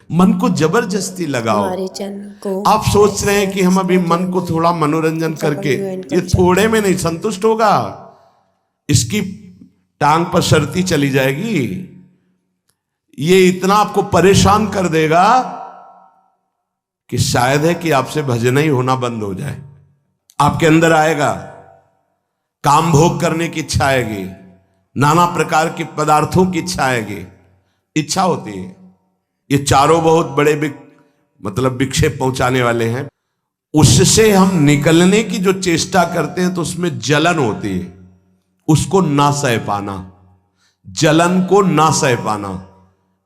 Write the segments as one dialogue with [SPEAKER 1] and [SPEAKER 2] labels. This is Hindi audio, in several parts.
[SPEAKER 1] मन को जबरदस्ती लगाओ।
[SPEAKER 2] हमारे चैनल को
[SPEAKER 1] आप सोच रहे हैं कि हम अभी मन को थोड़ा मनोरंजन करके, ये थोड़े में नहीं संतुष्ट होगा, इसकी टांग पसरती चली जाएगी। ये इतना आपको परेशान कर देगा कि शायद है कि आपसे भजन ही होना बंद हो जाए। आपके अंदर आएगा, काम भोग करने की इच्छा आएगी, नाना प्रकार के पदार्थों की इच्छा आएगी, इच्छा होती है। ये चारों बहुत बड़े मतलब विक्षेप पहुंचाने वाले हैं। उससे हम निकलने की जो चेष्टा करते हैं तो उसमें जलन होती है, उसको ना सह पाना, जलन को ना सह पाना,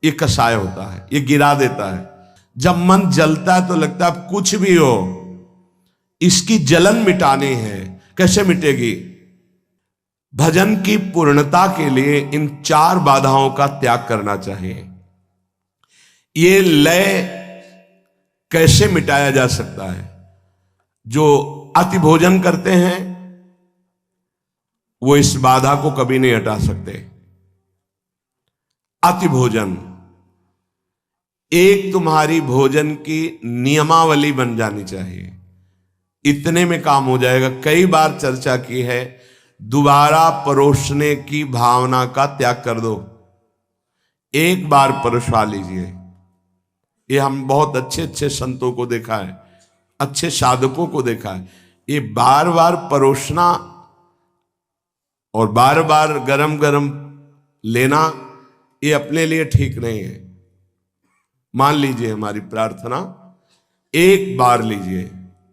[SPEAKER 1] ये कषाय होता है, ये गिरा देता है। जब मन जलता है तो लगता है कुछ भी हो इसकी जलन मिटानी है। कैसे मिटेगी? भजन की पूर्णता के लिए इन 4 बाधाओं का त्याग करना चाहिए। ये लय कैसे मिटाया जा सकता है? जो अति भोजन करते हैं वो इस बाधा को कभी नहीं हटा सकते। अति भोजन एक तुम्हारी भोजन की नियमावली बन जानी चाहिए, इतने में काम हो जाएगा। कई बार चर्चा की है, दोबारा परोसने की भावना का त्याग कर दो। एक बार परोसा लीजिए। ये हम बहुत अच्छे अच्छे संतों को देखा है, अच्छे साधकों को देखा है। ये बार बार परोसना और बार बार गरम गरम लेना, ये अपने लिए ठीक नहीं है। मान लीजिए हमारी प्रार्थना, एक बार लीजिए,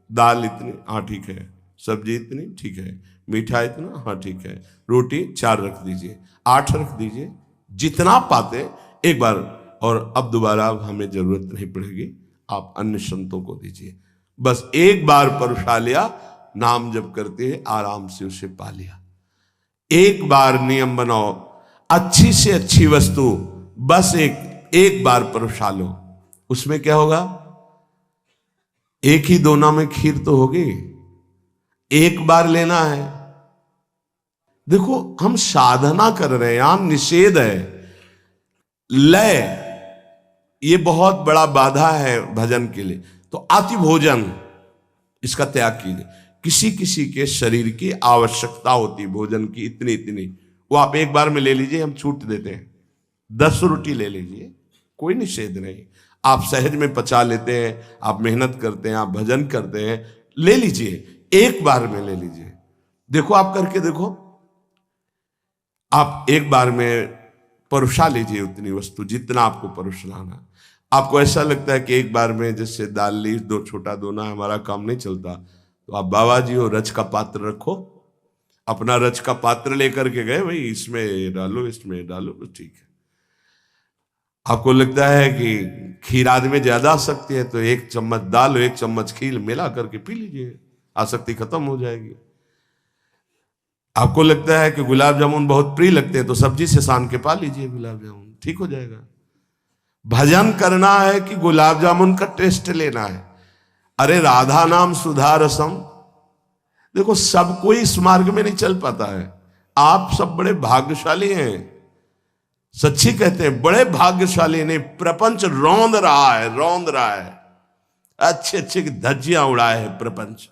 [SPEAKER 1] दाल इतनी, हाँ ठीक है, सब्जी इतनी, ठीक है, मीठा इतना, हाँ ठीक है, रोटी 4 रख दीजिए, 8 रख दीजिए, जितना पाते एक बार। और अब दोबारा हमें जरूरत नहीं पड़ेगी, आप अन्य संतों को दीजिए। बस एक बार परोसा लिया, नाम जप करते हैं आराम से उसे पा लिया। एक बार नियम बनाओ, अच्छी से अच्छी वस्तु बस एक बार परोसा लो। उसमें क्या होगा? एक ही दोना में खीर तो होगी, एक बार लेना है। देखो हम साधना कर रहे हैं, यहां निषेध है। लय ये बहुत बड़ा बाधा है भजन के लिए। तो अति भोजन इसका त्याग कीजिए। किसी किसी के शरीर की आवश्यकता होती है भोजन की, इतनी इतनी, वो आप एक बार में ले लीजिए, हम छूट देते हैं। 10 रोटी ले लीजिए, कोई निषेध नहीं। आप सहज में पचा लेते हैं, आप मेहनत करते हैं, आप भजन करते हैं, ले लीजिए, एक बार में ले लीजिए। देखो आप करके देखो, आप एक बार में परोसा लीजिए उतनी वस्तु जितना आपको परोसना। आपको ऐसा लगता है कि एक बार में जैसे दाल ली, 2 छोटा दोना, हमारा काम नहीं चलता, तो आप बाबा जी हो, रज का पात्र रखो, अपना रज का पात्र लेकर के गए, भाई इसमें डालो, इसमें डालो, ठीक है। आपको लगता है कि खीर आदमी ज्यादा आसक्ति है, तो 1 चम्मच दाल और 1 चम्मच खीर मिला करके पी लीजिए, आसक्ति खत्म हो जाएगी। आपको लगता है कि गुलाब जामुन बहुत प्रिय लगते हैं, तो सब्जी से सान के पा लीजिए गुलाब जामुन, ठीक हो जाएगा। भजन करना है कि गुलाब जामुन का टेस्ट लेना है? अरे राधा नाम सुधा रसम। देखो सब कोई इस मार्ग में नहीं चल पाता है। आप सब बड़े भाग्यशाली हैं, सच्ची कहते हैं, बड़े भाग्यशाली। नहीं, प्रपंच रौंद रहा है, अच्छे अच्छे की धज्जियां उड़ाए है प्रपंच।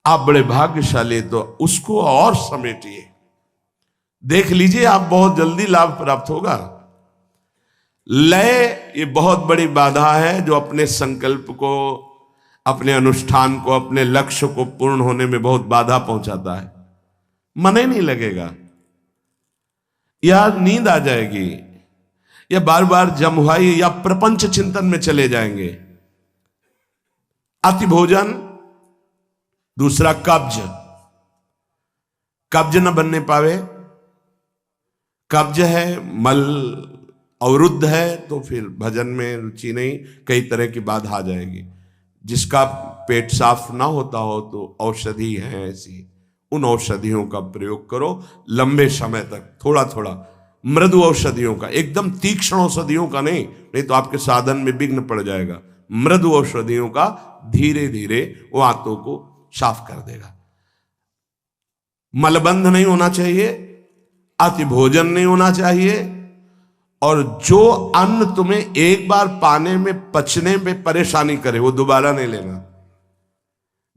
[SPEAKER 1] आप बड़े भाग्यशाली, तो उसको और समेटिए, देख लीजिए, आप बहुत जल्दी लाभ प्राप्त होगा। लय ये बहुत बड़ी बाधा है जो अपने संकल्प को, अपने अनुष्ठान को, अपने लक्ष्य को पूर्ण होने में बहुत बाधा पहुंचाता है। मन ही नहीं लगेगा, या नींद आ जाएगी, या बार बार जमुहाई या प्रपंच चिंतन में चले जाएंगे। अति भोजन, दूसरा कब्ज न बनने पावे। कब्ज है, मल अवरुद्ध है, तो फिर भजन में रुचि नहीं, कई तरह की बाधा आ जाएगी। जिसका पेट साफ ना होता हो तो औषधि है ऐसी, उन औषधियों का प्रयोग करो लंबे समय तक, थोड़ा थोड़ा, मृदु औषधियों का, एकदम तीक्ष्ण औषधियों का नहीं तो आपके साधन में विघ्न पड़ जाएगा। मृदु औषधियों का धीरे धीरे वो आंतों को साफ कर देगा। मलबंध नहीं होना चाहिए, अति भोजन नहीं होना चाहिए, और जो अन्न तुम्हें एक बार पाने में पचने में परेशानी करे वो दोबारा नहीं लेना।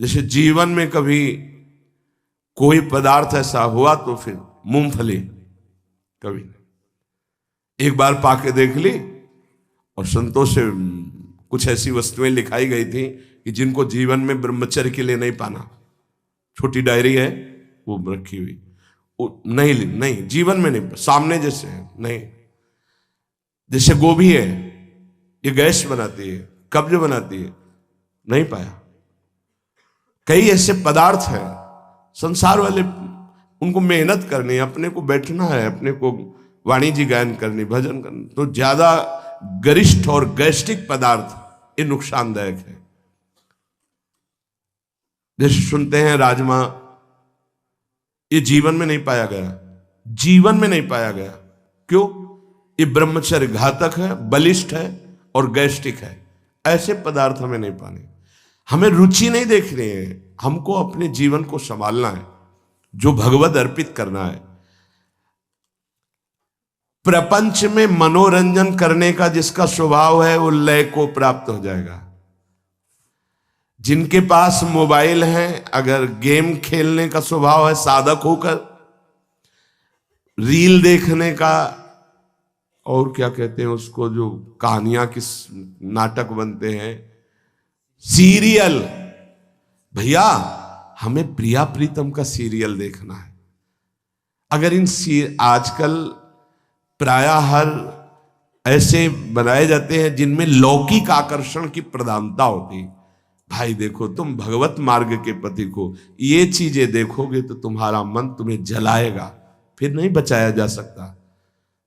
[SPEAKER 1] जैसे जीवन में कभी कोई पदार्थ ऐसा हुआ तो फिर मूंगफली कभी एक बार पाके देख ली, और संतोष से कुछ ऐसी वस्तुएं लिखाई गई थी कि जिनको जीवन में ब्रह्मचर्य के लिए नहीं पाना, छोटी डायरी है वो रखी हुई, नहीं जीवन में नहीं, सामने जैसे है नहीं। जैसे गोभी है, ये गैस बनाती है, कब्ज बनाती है, नहीं पाया। कई ऐसे पदार्थ हैं संसार वाले, उनको मेहनत करनी है, अपने को बैठना है, अपने को वाणिज्य गायन करनी, भजन करनी, तो ज्यादा गरिष्ठ और गैस्ट्रिक पदार्थ ये नुकसानदायक है। जैसे सुनते हैं राजमा, ये जीवन में नहीं पाया गया, जीवन में नहीं पाया गया। क्यों? ये ब्रह्मचर्य घातक है, बलिष्ठ है और गैस्ट्रिक है। ऐसे पदार्थ हमें नहीं पाने। हमें रुचि नहीं देखनी है, हमको अपने जीवन को संभालना है, जो भगवत अर्पित करना है। प्रपंच में मनोरंजन करने का जिसका स्वभाव है वो लय को प्राप्त हो जाएगा। जिनके पास मोबाइल है, अगर गेम खेलने का स्वभाव है, साधक होकर रील देखने का, और क्या कहते हैं उसको, जो कहानियां किस नाटक बनते हैं, सीरियल, भैया हमें प्रिया प्रीतम का सीरियल देखना है। अगर आजकल प्रायः हर ऐसे बनाए जाते हैं जिनमें लौकिक आकर्षण की प्रधानता होती। भाई देखो, तुम भगवत मार्ग के पति को ये चीजें देखोगे तो तुम्हारा मन तुम्हें जलाएगा, फिर नहीं बचाया जा सकता,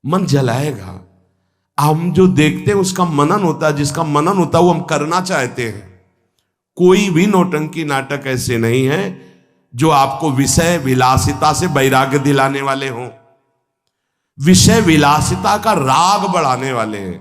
[SPEAKER 1] मन जलाएगा। हम जो देखते हैं उसका मनन होता है, जिसका मनन होता है वो हम करना चाहते हैं। कोई भी नौटंकी नाटक ऐसे नहीं है जो आपको विषय विलासिता से वैराग्य दिलाने वाले हों, विषय विलासिता का राग बढ़ाने वाले हैं।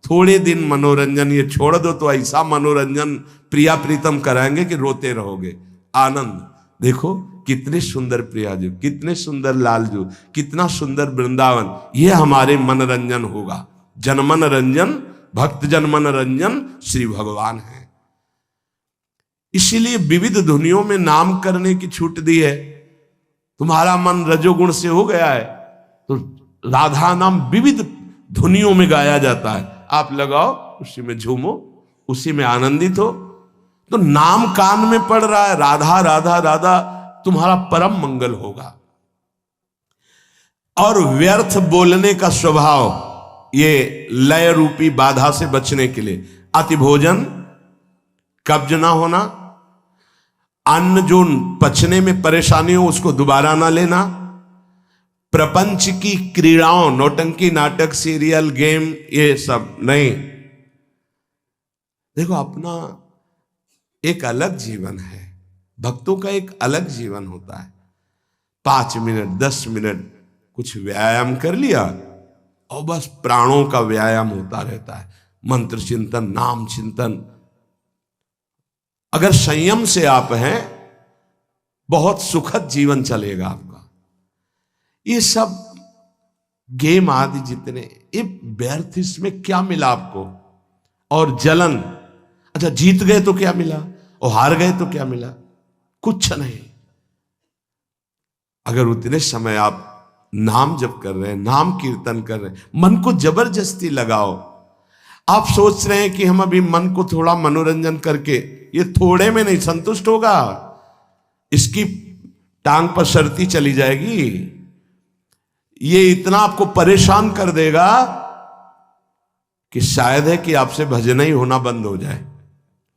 [SPEAKER 1] थोड़े दिन मनोरंजन ये छोड़ दो तो ऐसा मनोरंजन प्रिया प्रीतम कराएंगे कि रोते रहोगे। आनंद देखो, कितने सुंदर प्रियाजू, कितने सुंदर लालजू, कितना सुंदर वृंदावन, ये हमारे मनोरंजन होगा। जनमन रंजन, भक्त जनमन रंजन श्री भगवान है। इसीलिए विविध धुनियों में नाम करने की छूट दी है। तुम्हारा मन रजोगुण से हो गया है तो राधा नाम विविध धुनियों में गाया जाता है। आप लगाओ, उसी में झूमो, उसी में आनंदित हो। तो नाम कान में पड़ रहा है, राधा राधा राधा, तुम्हारा परम मंगल होगा। और व्यर्थ बोलने का स्वभाव, ये लय रूपी बाधा से बचने के लिए अति भोजन, कब्ज ना होना, अन्न जो पचने में परेशानी हो उसको दोबारा ना लेना, प्रपंच की क्रीड़ाओं, नौटंकी नाटक, सीरियल, गेम, ये सब नहीं। देखो, अपना एक अलग जीवन है, भक्तों का एक अलग जीवन होता है। 5 मिनट 10 मिनट कुछ व्यायाम कर लिया और बस प्राणों का व्यायाम होता रहता है। मंत्र चिंतन, नाम चिंतन। अगर संयम से आप हैं, बहुत सुखद जीवन चलेगा आपका। ये सब गेम आदि जितने, ये व्यर्थ, इसमें क्या मिला आपको? और जलन, अच्छा जीत गए तो क्या मिला, और हार गए तो क्या मिला? कुछ नहीं। अगर उतने समय आप नाम जप कर रहे हैं, नाम कीर्तन कर रहे हैं, मन को जबरदस्ती लगाओ। आप सोच रहे हैं कि हम अभी मन को थोड़ा मनोरंजन करके, ये थोड़े में नहीं संतुष्ट होगा, इसकी टांग पर शर्ती चली जाएगी। ये इतना आपको परेशान कर देगा कि शायद है कि आपसे भजन ही होना बंद हो जाए।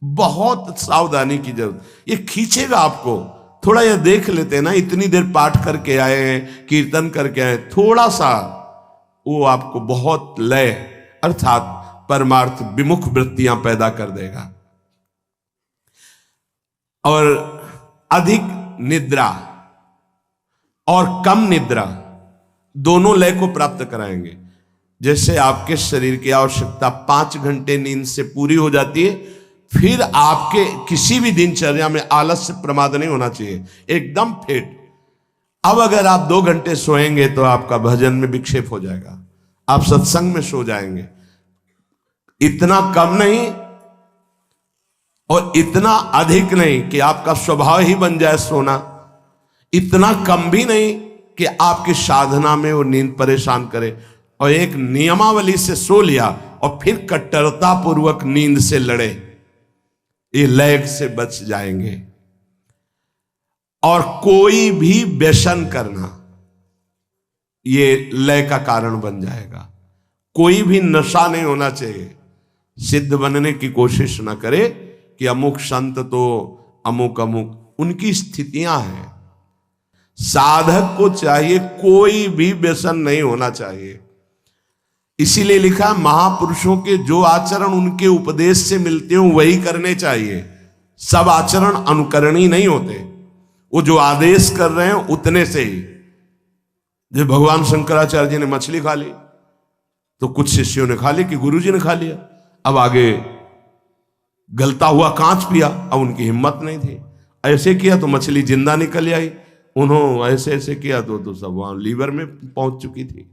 [SPEAKER 1] बहुत सावधानी की जरूरत। ये खींचेगा आपको। थोड़ा ये देख लेते हैं ना, इतनी देर पाठ करके आए हैं, कीर्तन करके आए, थोड़ा सा वो आपको बहुत लय अर्थात परमार्थ विमुख वृत्तियां पैदा कर देगा। और अधिक निद्रा और कम निद्रा दोनों लय को प्राप्त कराएंगे। जैसे आपके शरीर की आवश्यकता 5 घंटे नींद से पूरी हो जाती है, फिर आपके किसी भी दिनचर्या में आलस्य प्रमाद नहीं होना चाहिए, एकदम फिट। अब अगर आप 2 घंटे सोएंगे तो आपका भजन में विक्षेप हो जाएगा, आप सत्संग में सो जाएंगे। इतना कम नहीं और इतना अधिक नहीं कि आपका स्वभाव ही बन जाए सोना, इतना कम भी नहीं कि आपकी साधना में वो नींद परेशान करे। और एक नियमावली से सो लिया और फिर कट्टरता पूर्वक नींद से लड़े, ये लय से बच जाएंगे। और कोई भी व्यसन करना ये लय का कारण बन जाएगा। कोई भी नशा नहीं होना चाहिए। सिद्ध बनने की कोशिश ना करे कि अमुक संत तो अमुक अमुक, उनकी स्थितियां हैं। साधक को चाहिए कोई भी व्यसन नहीं होना चाहिए। इसीलिए लिखा महापुरुषों के जो आचरण उनके उपदेश से मिलते हो वही करने चाहिए। सब आचरण अनुकरणीय नहीं होते, वो जो आदेश कर रहे हैं उतने से ही। जब भगवान शंकराचार्य जी ने मछली खा ली तो कुछ शिष्यों ने खा ली कि गुरुजी ने खा लिया, अब आगे गलता हुआ कांच पिया, अब उनकी हिम्मत नहीं थी। ऐसे किया तो मछली जिंदा निकल आई, उन्होंने ऐसे ऐसे किया तो सब वहां लीवर में पहुंच चुकी थी।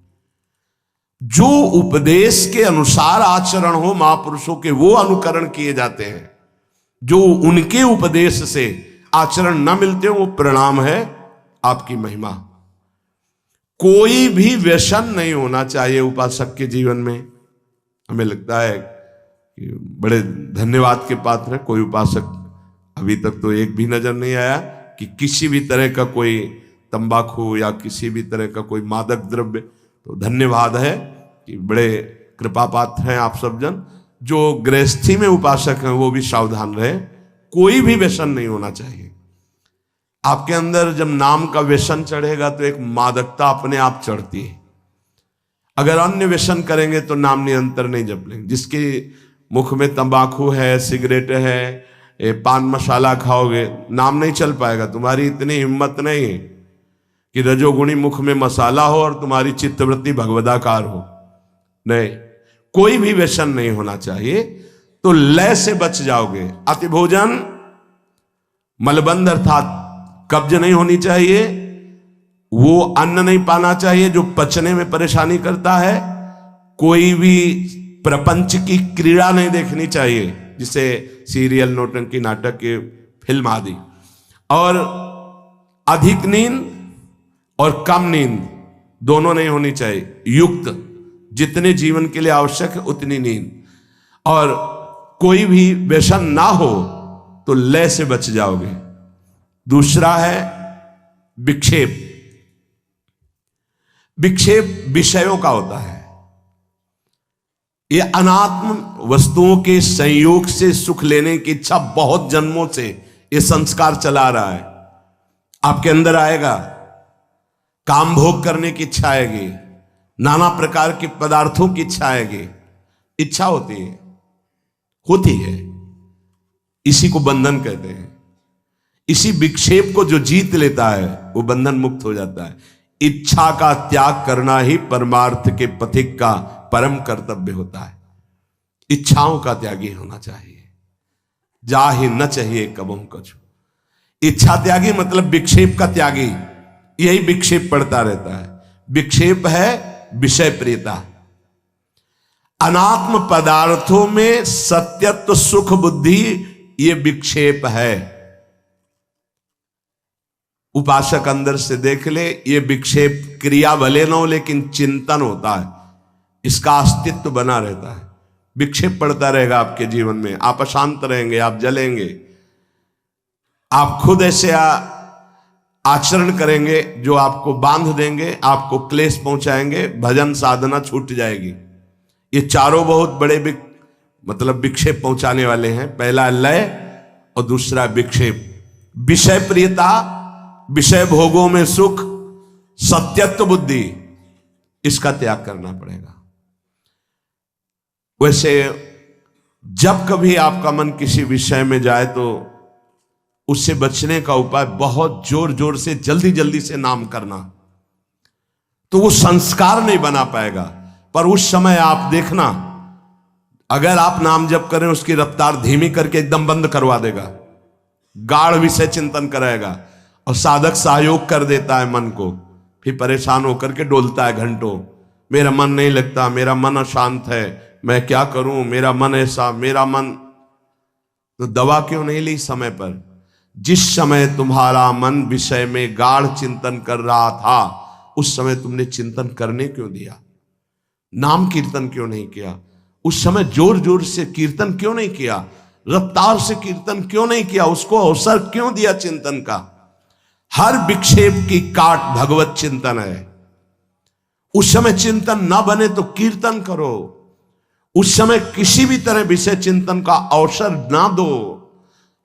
[SPEAKER 1] जो उपदेश के अनुसार आचरण हो महापुरुषों के, वो अनुकरण किए जाते हैं। जो उनके उपदेश से आचरण न मिलते हो वो प्रणाम है आपकी महिमा। कोई भी व्यसन नहीं होना चाहिए उपासक के जीवन में। हमें लगता है कि बड़े धन्यवाद के पात्र है कोई उपासक, अभी तक तो एक भी नजर नहीं आया कि किसी भी तरह का कोई तंबाकू या किसी भी तरह का कोई मादक द्रव्य। तो धन्यवाद है कि बड़े कृपा पात्र हैं आप सब जन। जो गृहस्थी में उपासक हैं वो भी सावधान रहे, कोई भी व्यसन नहीं होना चाहिए। आपके अंदर जब नाम का व्यसन चढ़ेगा तो एक मादकता अपने आप चढ़ती है। अगर अन्य व्यसन करेंगे तो नाम निरंतर नहीं जप लेंगे। जिसके मुख में तंबाकू है, सिगरेट है, पान मसाला खाओगे, नाम नहीं चल पाएगा। तुम्हारी इतनी हिम्मत नहीं है कि रजोगुणी मुख में मसाला हो और तुम्हारी चित्तवृत्ति भगवदाकार हो। नहीं, कोई भी व्यसन नहीं होना चाहिए, तो लय से बच जाओगे। अति भोजन, मलबंध अर्थात कब्ज नहीं होनी चाहिए। वो अन्न नहीं पाना चाहिए जो पचने में परेशानी करता है। कोई भी प्रपंच की क्रीड़ा नहीं देखनी चाहिए, जिसे सीरियल, नौटंकी, नाटक, फिल्म आदि। और अधिक नींद और कम नींद दोनों नहीं होनी चाहिए, युक्त। जितने जीवन के लिए आवश्यक है उतनी नींद। और कोई भी व्यसन ना हो तो लय से बच जाओगे। दूसरा है विक्षेप। विक्षेप विषयों का होता है। ये अनात्म वस्तुओं के संयोग से सुख लेने की इच्छा बहुत जन्मों से ये संस्कार चला रहा है। आपके अंदर आएगा, काम भोग करने की इच्छा आएगी, नाना प्रकार के पदार्थों की इच्छा आएगी। इच्छा होती है। इसी को बंधन कहते हैं। इसी विक्षेप को जो जीत लेता है वो बंधन मुक्त हो जाता है। इच्छा का त्याग करना ही परमार्थ के पथिक का परम कर्तव्य होता है। इच्छाओं का त्यागी होना चाहिए। जा ही न चाहिए कबहू कछु। इच्छा त्यागी मतलब विक्षेप का त्यागी। यही विक्षेप पड़ता रहता है। विक्षेप है विषय प्रियता। अनात्म पदार्थों में सत्यत्व सुख बुद्धि ये विक्षेप है। उपासक अंदर से देख ले, ये विक्षेप क्रिया भले न हो लेकिन चिंतन होता है, इसका अस्तित्व बना रहता है। विक्षेप पड़ता रहेगा आपके जीवन में, आप अशांत रहेंगे, आप जलेंगे, आप खुद ऐसे आचरण करेंगे जो आपको बांध देंगे, आपको क्लेश पहुंचाएंगे, भजन साधना छूट जाएगी। ये चारों बहुत बड़े मतलब विक्षेप पहुंचाने वाले हैं। पहला लय और दूसरा विक्षेप। विषय प्रियता, विषय भोगों में सुख, सत्यत्व बुद्धि, इसका त्याग करना पड़ेगा। वैसे जब कभी आपका मन किसी विषय में जाए तो उससे बचने का उपाय बहुत जोर जोर से जल्दी जल्दी से नाम करना। तो वो संस्कार नहीं बना पाएगा, पर उस समय आप देखना, अगर आप नाम जप करें उसकी रफ्तार धीमी करके एकदम बंद करवा देगा, गाढ़ विषय चिंतन कराएगा। और साधक सहयोग कर देता है मन को, फिर परेशान होकर के डोलता है घंटों। मेरा मन नहीं लगता, मेरा मन अशांत है, मैं क्या करूं, मेरा मन ऐसा, मेरा मन। तो दवा क्यों नहीं ली समय पर? जिस समय तुम्हारा मन विषय में गाढ़ चिंतन कर रहा था, उस समय तुमने चिंतन करने क्यों दिया? नाम कीर्तन क्यों नहीं किया? उस समय जोर जोर से कीर्तन क्यों नहीं किया? रफ्तार से कीर्तन क्यों नहीं किया? उसको अवसर क्यों दिया चिंतन का? हर विक्षेप की काट भगवत चिंतन है। उस समय चिंतन ना बने तो कीर्तन करो। उस समय किसी भी तरह विषय चिंतन का अवसर ना दो।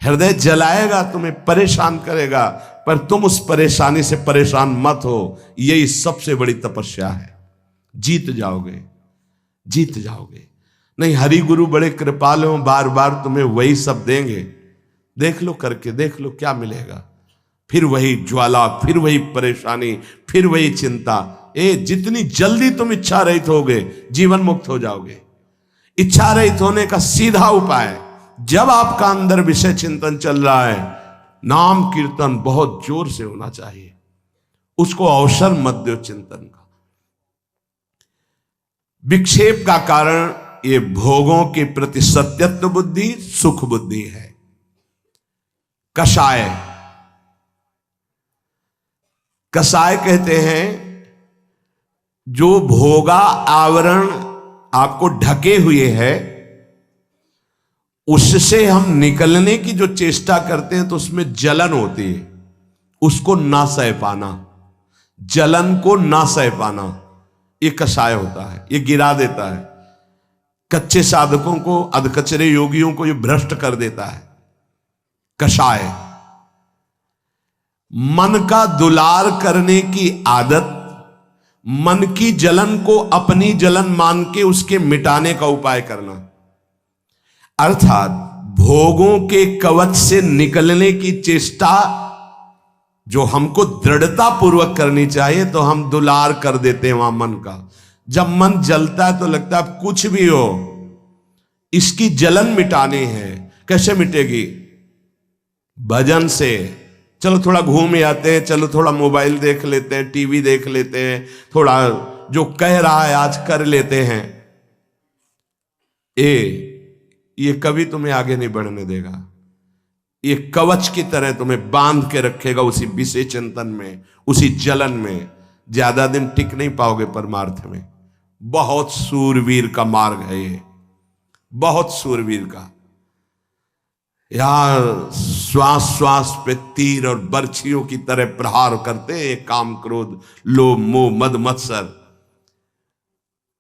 [SPEAKER 1] हृदय जलाएगा, तुम्हें परेशान करेगा, पर तुम उस परेशानी से परेशान मत हो। यही सबसे बड़ी तपस्या है। जीत जाओगे, जीत जाओगे। नहीं, हरि गुरु बड़े कृपालु हो, बार बार तुम्हें वही सब देंगे। देख लो, करके देख लो क्या मिलेगा। फिर वही ज्वाला, फिर वही परेशानी, फिर वही चिंता। जितनी जल्दी तुम इच्छा रहित होगे, जीवन मुक्त हो जाओगे। इच्छा रहित होने का सीधा उपाय, जब आपका अंदर विषय चिंतन चल रहा है, नाम कीर्तन बहुत जोर से होना चाहिए। उसको अवसर मत दो चिंतन का। विक्षेप का कारण ये भोगों के प्रति सत्यत्व बुद्धि, सुख बुद्धि है। कषाय, कषाय कहते हैं जो भोगा आवरण आपको ढके हुए है, उससे हम निकलने की जो चेष्टा करते हैं तो उसमें जलन होती है। उसको ना सह पाना, जलन को ना सह पाना, ये कषाय होता है। ये गिरा देता है कच्चे साधकों को, अधकचरे योगियों को ये भ्रष्ट कर देता है। कषाय, मन का दुलार करने की आदत, मन की जलन को अपनी जलन मान के उसके मिटाने का उपाय करना, अर्थात भोगों के कवच से निकलने की चेष्टा जो हमको दृढ़ता पूर्वक करनी चाहिए, तो हम दुलार कर देते हैं वहां मन का। जब मन जलता है तो लगता है अब कुछ भी हो, इसकी जलन मिटानी है। कैसे मिटेगी? भजन से। चलो थोड़ा घूम आते हैं, चलो थोड़ा मोबाइल देख लेते हैं, टीवी देख लेते हैं, थोड़ा जो कह रहा है आज कर लेते हैं। ये कभी तुम्हें आगे नहीं बढ़ने देगा। ये कवच की तरह तुम्हें बांध के रखेगा उसी विषय चिंतन में, उसी जलन में। ज्यादा दिन टिक नहीं पाओगे परमार्थ में। बहुत सूरवीर का मार्ग है ये, बहुत सूरवीर का। यार श्वास श्वास पे तीर और बर्छियों की तरह प्रहार करते हैं काम, क्रोध, लोभ, मोह, मद, मत्सर।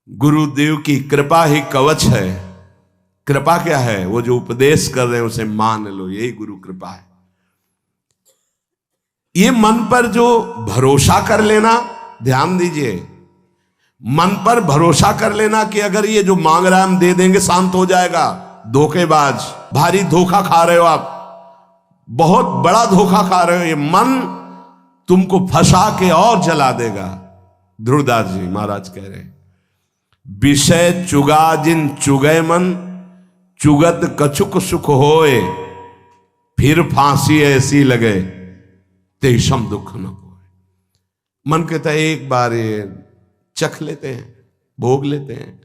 [SPEAKER 1] गुरुदेव की कृपा ही कवच है। कृपा क्या है? वो जो उपदेश कर रहे हैं उसे मान लो, यही गुरु कृपा है। ये मन पर जो भरोसा कर लेना, ध्यान दीजिए, मन पर भरोसा कर लेना कि अगर ये जो मांग रहा है हम दे देंगे, शांत हो जाएगा। धोखेबाज, भारी धोखा खा रहे हो आप, बहुत बड़ा धोखा खा रहे हो। ये मन तुमको फंसा के और जला देगा। ध्रुवदास जी महाराज कह रहे हैं, विषय चुगा जिन चुगय मन, चुगत कछुक सुख होए, फिर फांसी ऐसी लगे तेषम दुख न होए। मन कहता है एक बार ये चख लेते हैं, भोग लेते हैं,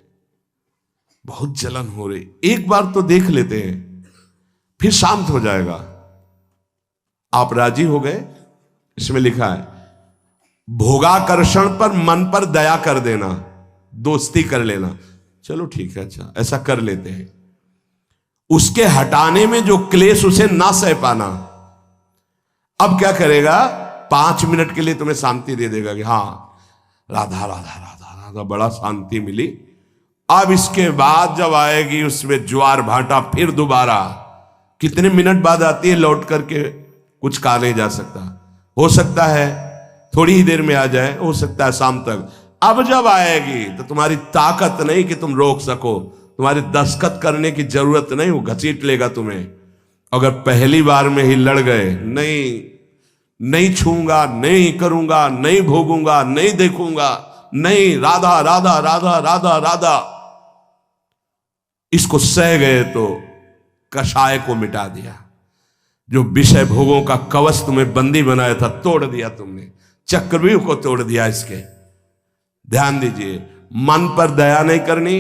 [SPEAKER 1] बहुत जलन हो रही, एक बार तो देख लेते हैं, फिर शांत हो जाएगा। आप राजी हो गए? इसमें लिखा है भोगाकर्षण पर मन पर दया कर देना, दोस्ती कर लेना। चलो ठीक है, अच्छा ऐसा कर लेते हैं। उसके हटाने में जो क्लेश, उसे ना सह पाना। अब क्या करेगा? 5 मिनट के लिए तुम्हें शांति दे देगा कि हाँ राधा राधा राधा राधा, बड़ा शांति मिली। अब इसके बाद जब आएगी उसमें ज्वार भाटा, फिर दोबारा कितने मिनट बाद आती है, लौट करके कुछ कहा नहीं जा सकता। हो सकता है थोड़ी ही देर में आ जाए, हो सकता है शाम तक। अब जब आएगी तो तुम्हारी ताकत नहीं कि तुम रोक सको, तुम्हारे दस्तखत करने की जरूरत नहीं, वो घसीट लेगा तुम्हें। अगर पहली बार में ही लड़ गए, नहीं छूंगा, नहीं करूंगा, नहीं भोगूंगा, नहीं देखूंगा, नहीं, राधा राधा राधा राधा राधा, इसको सह गए तो कषाय को मिटा दिया। जो विषय भोगों का कवच तुम्हें बंदी बनाया था, तोड़ दिया तुमने, चक्रव्यूह को तोड़ दिया इसके। ध्यान दीजिए, मन पर दया नहीं करनी,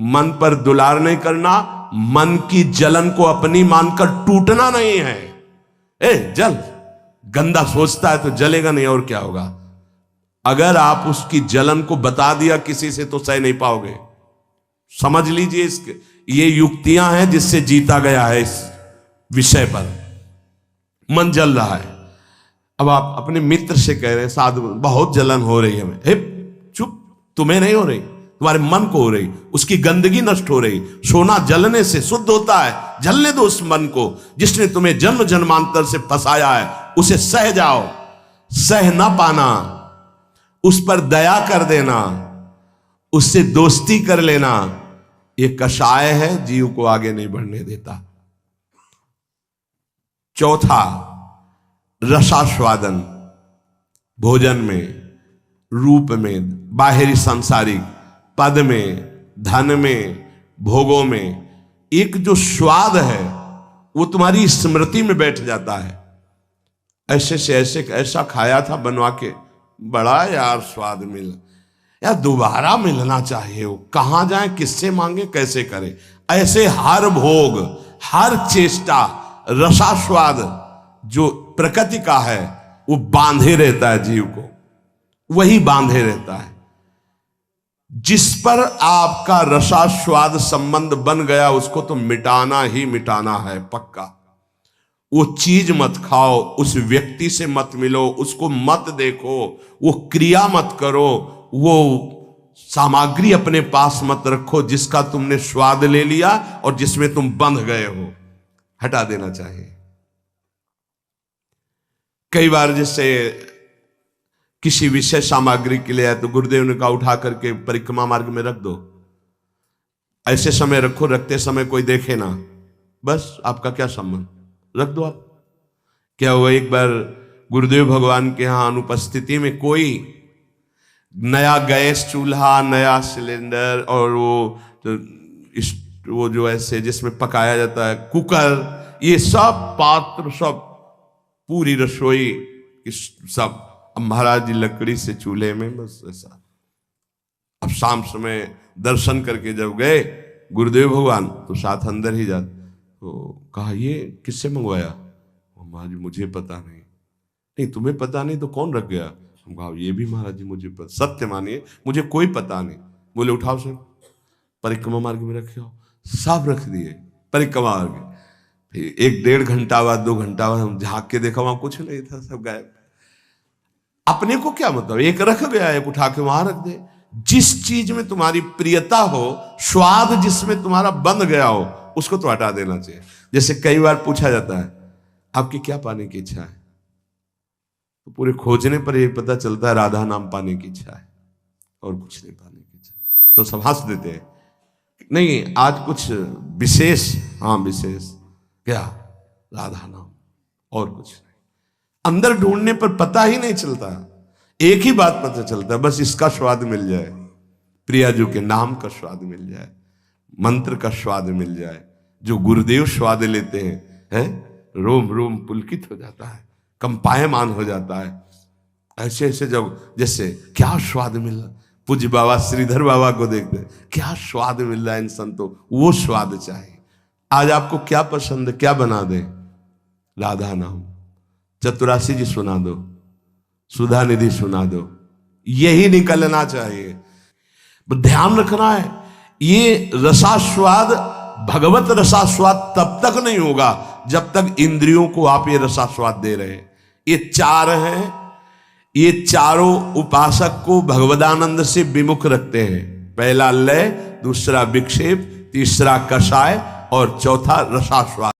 [SPEAKER 1] मन पर दुलार नहीं करना, मन की जलन को अपनी मानकर टूटना नहीं है। जल, गंदा सोचता है तो जलेगा नहीं, और क्या होगा। अगर आप उसकी जलन को बता दिया किसी से तो सह नहीं पाओगे। समझ लीजिए, ये युक्तियां हैं जिससे जीता गया है इस विषय पर। मन जल रहा है, अब आप अपने मित्र से कह रहे हैं साधु बहुत जलन हो रही है, चुप, तुम्हें नहीं हो रही, तुम्हारे मन को हो रही, उसकी गंदगी नष्ट हो रही। सोना जलने से शुद्ध होता है, जलने दो उस मन को जिसने तुम्हें जन्म जन्मांतर से फंसाया है, उसे सह जाओ। सह ना पाना, उस पर दया कर देना, उससे दोस्ती कर लेना, ये कषाय है, जीव को आगे नहीं बढ़ने देता। चौथा, रसास्वादन। भोजन में, रूप में, बाहरी सांसारिक पद में, धन में, भोगों में एक जो स्वाद है वो तुम्हारी स्मृति में बैठ जाता है। ऐसे से ऐसा खाया था बनवा के, बड़ा यार स्वाद मिला, यार दोबारा मिलना चाहिए। वो कहां जाए, किससे मांगे, कैसे करे। ऐसे हर भोग, हर चेष्टा, रसास्वाद जो प्रकृति का है वो बांधे रहता है जीव को, वही बांधे रहता है। जिस पर आपका रसास्वाद संबंध बन गया उसको तो मिटाना ही मिटाना है पक्का। वो चीज मत खाओ, उस व्यक्ति से मत मिलो, उसको मत देखो, वो क्रिया मत करो, वो सामग्री अपने पास मत रखो जिसका तुमने स्वाद ले लिया और जिसमें तुम बंध गए हो, हटा देना चाहिए। कई बार जैसे किसी विशेष सामग्री के लिए है तो गुरुदेव ने कहा उठा करके परिक्रमा मार्ग में रख दो। ऐसे समय रखो, रखते समय कोई देखे ना, बस आपका क्या संबंध, रख दो आप। क्या हुआ, एक बार गुरुदेव भगवान के यहां अनुपस्थिति में कोई नया गैस चूल्हा, नया सिलेंडर और वो जो ऐसे जिसमें पकाया जाता है कुकर, ये सब पात्र, सब पूरी रसोई सब, अब महाराज जी लकड़ी से चूल्हे में बस ऐसा। अब शाम समय दर्शन करके जब गए गुरुदेव भगवान तो साथ अंदर ही जाते, तो कहा ये किससे मंगवाया। महाराज जी मुझे पता नहीं। नहीं तुम्हें पता नहीं तो कौन रख गया। हम कहा ये भी महाराज जी मुझे पता, सत्य मानिए मुझे कोई पता नहीं। बोले उठाओ सर, परिक्रमा मार्ग में रखे हो, सब रख दिए परिक्रमा मार्ग। फिर 1-1.5 घंटा बाद, 2 घंटा बाद हम झांक के देखा, वहां कुछ नहीं था, सब गायब। अपने को क्या मतलब, एक रख गया, एक उठा के वहां रख दे। जिस चीज में तुम्हारी प्रियता हो, स्वाद जिसमें तुम्हारा बंध गया हो, उसको तो हटा देना चाहिए। जैसे कई बार पूछा जाता है आपकी क्या पाने की इच्छा है, तो पूरे खोजने पर यह पता चलता है राधा नाम पाने की इच्छा है और कुछ नहीं पाने की इच्छा। तो सब हंस देते हैं, नहीं आज कुछ विशेष, हाँ विशेष क्या, राधा नाम और कुछ नहीं। अंदर ढूंढने पर पता ही नहीं चलता, एक ही बात पता चलता है, बस इसका स्वाद मिल जाए, प्रियाजू के नाम का स्वाद मिल जाए, मंत्र का स्वाद मिल जाए। जो गुरुदेव स्वाद लेते हैं, रोम रोम पुलकित हो जाता है, कंपायमान हो जाता है। ऐसे ऐसे जब जैसे क्या स्वाद मिल रहा, पूज्य बाबा श्रीधर बाबा को देखते क्या स्वाद मिल रहा है इन संतों, वो स्वाद चाहिए। आज आपको क्या पसंद है, क्या बना दे, राधा नाम, चतुरासी जी सुना दो, सुधा निधि सुना दो, यही निकलना चाहिए। ध्यान रखना है, ये रसास्वाद, भगवत रसास्वाद तब तक नहीं होगा जब तक इंद्रियों को आप ये रसास्वाद दे रहे हैं। ये 4 हैं, ये चारों उपासक को भगवदानंद से विमुख रखते हैं। पहला लय, दूसरा विक्षेप, तीसरा कषाय और चौथा रसास्वाद।